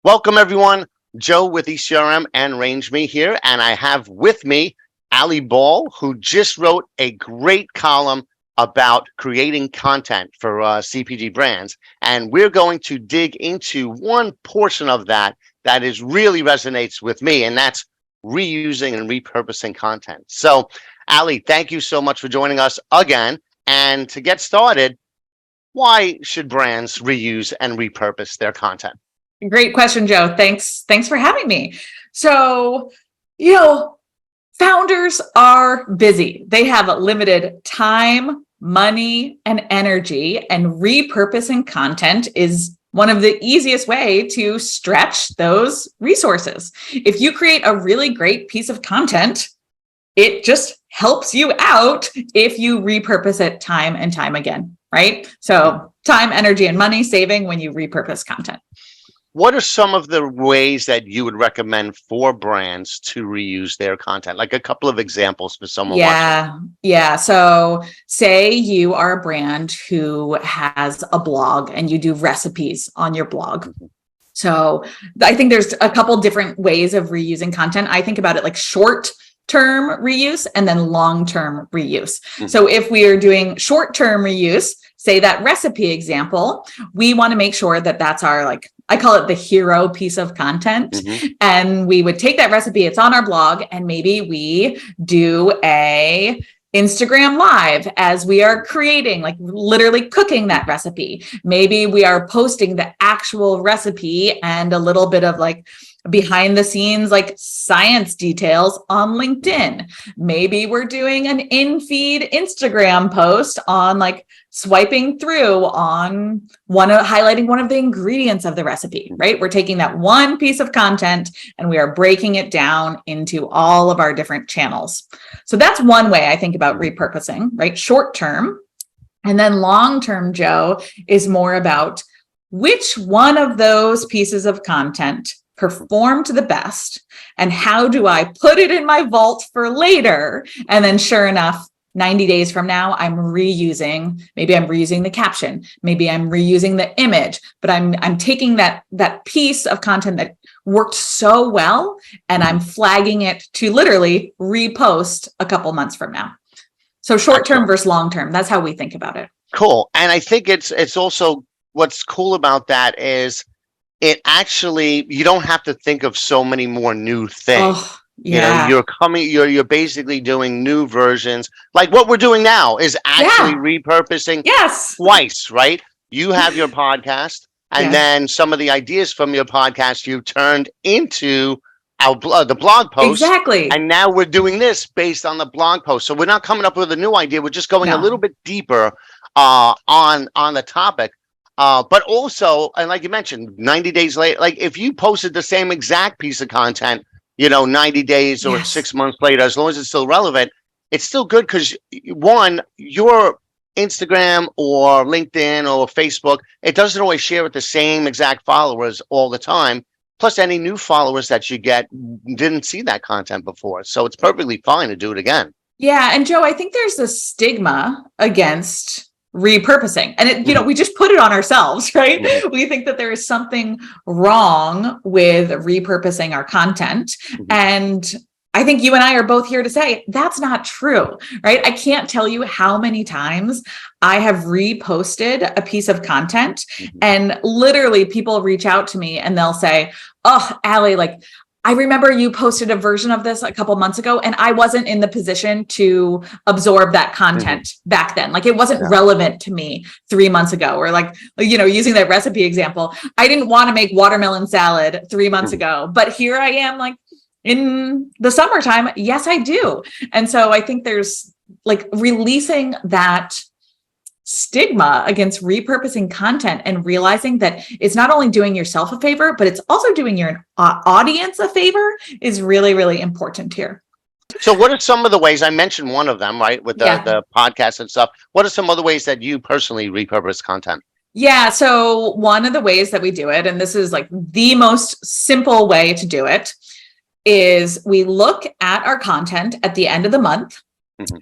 Welcome, everyone. Joe with ECRM and RangeMe here, and I have with me Allison Ball, who just wrote a great column about creating content for CPG brands. And we're going to dig into one portion of that is really resonates with me, and that's reusing and repurposing content. So, Alli, thank you so much for joining us again. And to get started, why should brands reuse and repurpose their content? Great question, Joe. Thanks for having me. So, founders are busy. They have limited time, money, and energy, and repurposing content is one of the easiest way to stretch those resources. If you create a really great piece of content, it just helps you out if you repurpose it time and time again, right? So time, energy, and money saving when you repurpose content. What are some of the ways that you would recommend for brands to reuse their content? Like a couple of examples for someone watching. Yeah. So say you are a brand who has a blog and you do recipes on your blog. So I think there's a couple different ways of reusing content. I think about it like short-term reuse and then long-term reuse. So if we are doing short-term reuse, say that recipe example, we want to make sure that that's our I call it the hero piece of content. And we would take that recipe, it's on our blog, and maybe we do a Instagram live as we are creating, like literally cooking that recipe. Maybe we are posting the actual recipe and a little bit of behind the scenes, science details on LinkedIn. Maybe we're doing an in-feed Instagram post on swiping through on highlighting one of the ingredients of the recipe, right? We're taking that one piece of content and we are breaking it down into all of our different channels. So that's one way I think about repurposing, right? Short term. And then long term, Joe, is more about which one of those pieces of content performed the best and how do I put it in my vault for later? And then sure enough, 90 days from now, maybe I'm reusing the caption, maybe I'm reusing the image, but I'm taking that piece of content that worked so well and I'm flagging it to literally repost a couple months from now. So short-term versus long-term, that's how we think about it. Cool. And I think it's also what's cool about that is it actually, you don't have to think of so many more new things. Oh, yeah. You're basically doing new versions. Like what we're doing now is actually repurposing twice, right? You have your podcast and then some of the ideas from your podcast you turned into the blog post. Exactly. And now we're doing this based on the blog post. So we're not coming up with a new idea. We're just going a little bit deeper on the topic. But also, and like you mentioned, 90 days later, if you posted the same exact piece of content, 90 days or 6 months later, as long as it's still relevant, it's still good because one, your Instagram or LinkedIn or Facebook, it doesn't always share with the same exact followers all the time. Plus any new followers that you get didn't see that content before. So it's perfectly fine to do it again. Yeah. And Joe, I think there's a stigma against repurposing and we just put it on ourselves, right? We think that there is something wrong with repurposing our content. And I think you and I are both here to say that's not true, right? I can't tell you how many times I have reposted a piece of content and literally people reach out to me and they'll say, oh, Alli, I remember you posted a version of this a couple months ago and I wasn't in the position to absorb that content back then. It wasn't relevant to me 3 months ago or using that recipe example. I didn't want to make watermelon salad 3 months ago, but here I am in the summertime. Yes, I do. And so I think there's releasing that stigma against repurposing content and realizing that it's not only doing yourself a favor, but it's also doing your audience a favor is really, really important here. So what are some of the ways, I mentioned one of them, right? With the podcast and stuff. What are some other ways that you personally repurpose content? Yeah. So one of the ways that we do it, and this is the most simple way to do it, is we look at our content at the end of the month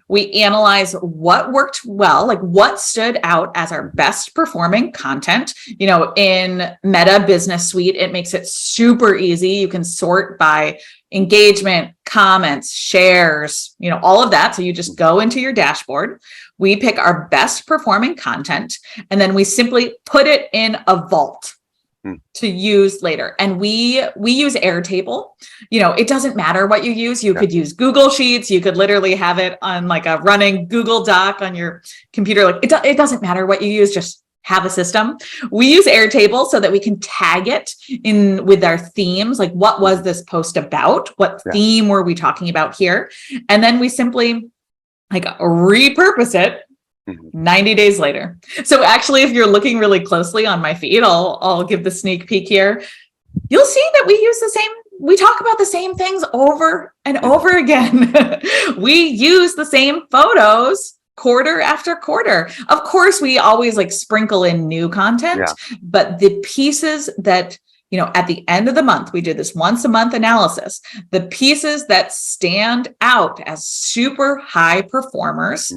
We analyze what worked well, like what stood out as our best performing content. In Meta Business Suite, it makes it super easy. You can sort by engagement, comments, shares, all of that. So you just go into your dashboard. We pick our best performing content, and then we simply put it in a vault to use later. And we use Airtable. It doesn't matter what you use. You could use Google Sheets. You could literally have it on like a running Google Doc on your computer. Like it doesn't matter what you use, just have a system. We use Airtable so that we can tag it in with our themes. Like, what was this post about? What theme were we talking about here? And then we simply like repurpose it 90 days later. So actually, if you're looking really closely on my feed, I'll give the sneak peek here. You'll see that we talk about the same things over and over again. We use the same photos quarter after quarter. Of course, we always like sprinkle in new content, but the pieces that at the end of the month, we do this once a month analysis. The pieces that stand out as super high performers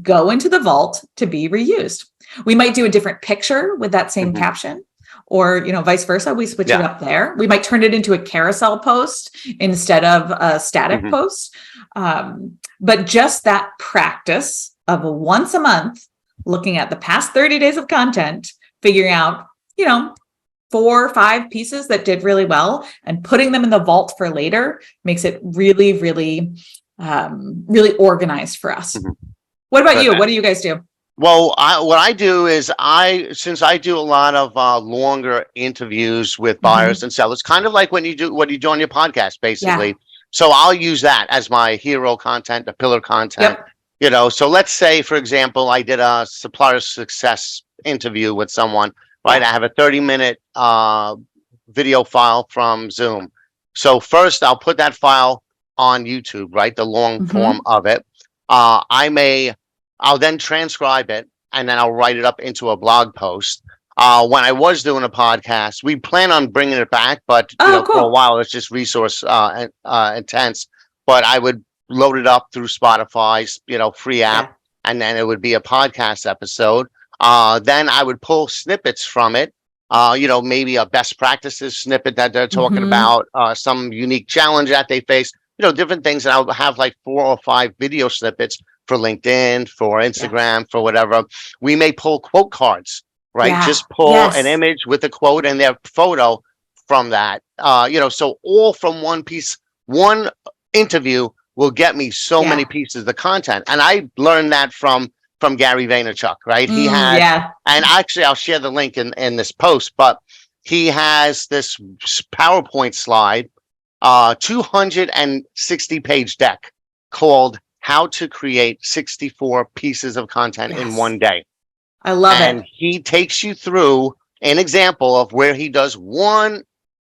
go into the vault to be reused. We might do a different picture with that same caption, or, vice versa. We switch it up there. We might turn it into a carousel post instead of a static post. But just that practice of once a month, looking at the past 30 days of content, figuring out, 4 or 5 pieces that did really well and putting them in the vault for later makes it really, really, really organized for us. What about you? What do you guys do? Well, what I do is since I do a lot of longer interviews with buyers and sellers, kind of like what you do on your podcast, basically. So I'll use that as my hero content, the pillar content. So let's say, for example, I did a supplier success interview with someone. Right, I have a 30-minute video file from Zoom. So first, I'll put that file on YouTube, right, the long form of it. I'll then transcribe it, and then I'll write it up into a blog post. When I was doing a podcast, we plan on bringing it back, but for a while it's just resource intense. But I would load it up through Spotify's free app, and then it would be a podcast episode. Then I would pull snippets from it, maybe a best practices snippet that they're talking about, some unique challenge that they face, different things. And I'll have like 4 or 5 video snippets for LinkedIn, for Instagram, for whatever. We may pull quote cards, right? Just pull an image with a quote and their photo from that, so all from one piece. One interview will get me so many pieces of content. And I learned that from Gary Vaynerchuk, right? He had, and actually I'll share the link in this post, but he has this PowerPoint slide, 260-page deck called How to Create 64 Pieces of Content in One Day. I love it. And he takes you through an example of where he does one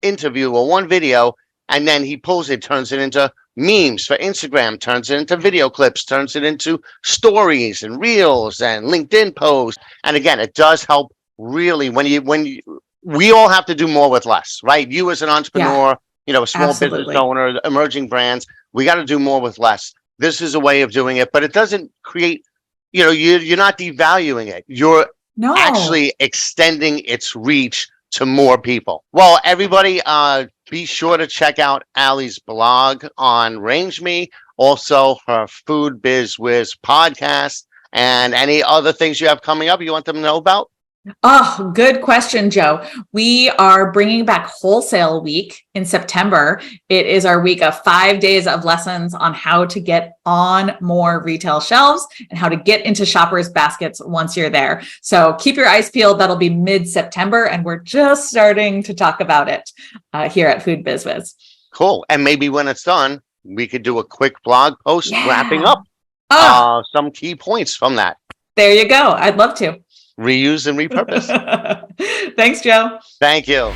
interview or one video, and then he turns it into memes for Instagram, turns it into video clips, turns it into stories and reels and LinkedIn posts. And again, it does help really we all have to do more with less, right? You as an entrepreneur, a small business owner, emerging brands, we got to do more with less. This is a way of doing it, but it doesn't create, you're not devaluing it. You're actually extending its reach to more people. Well, everybody, be sure to check out Alli's blog on RangeMe, also her Food Biz Wiz podcast, and any other things you have coming up you want them to know about. Oh, good question, Joe. We are bringing back Wholesale Week in September. It is our week of 5 days of lessons on how to get on more retail shelves and how to get into shoppers' baskets once you're there. So keep your eyes peeled. That'll be mid-September, and we're just starting to talk about it here at Food Biz Wiz. Cool. And maybe when it's done, we could do a quick blog post wrapping up some key points from that. There you go. I'd love to. Reuse and repurpose. Thanks, Joe. Thank you.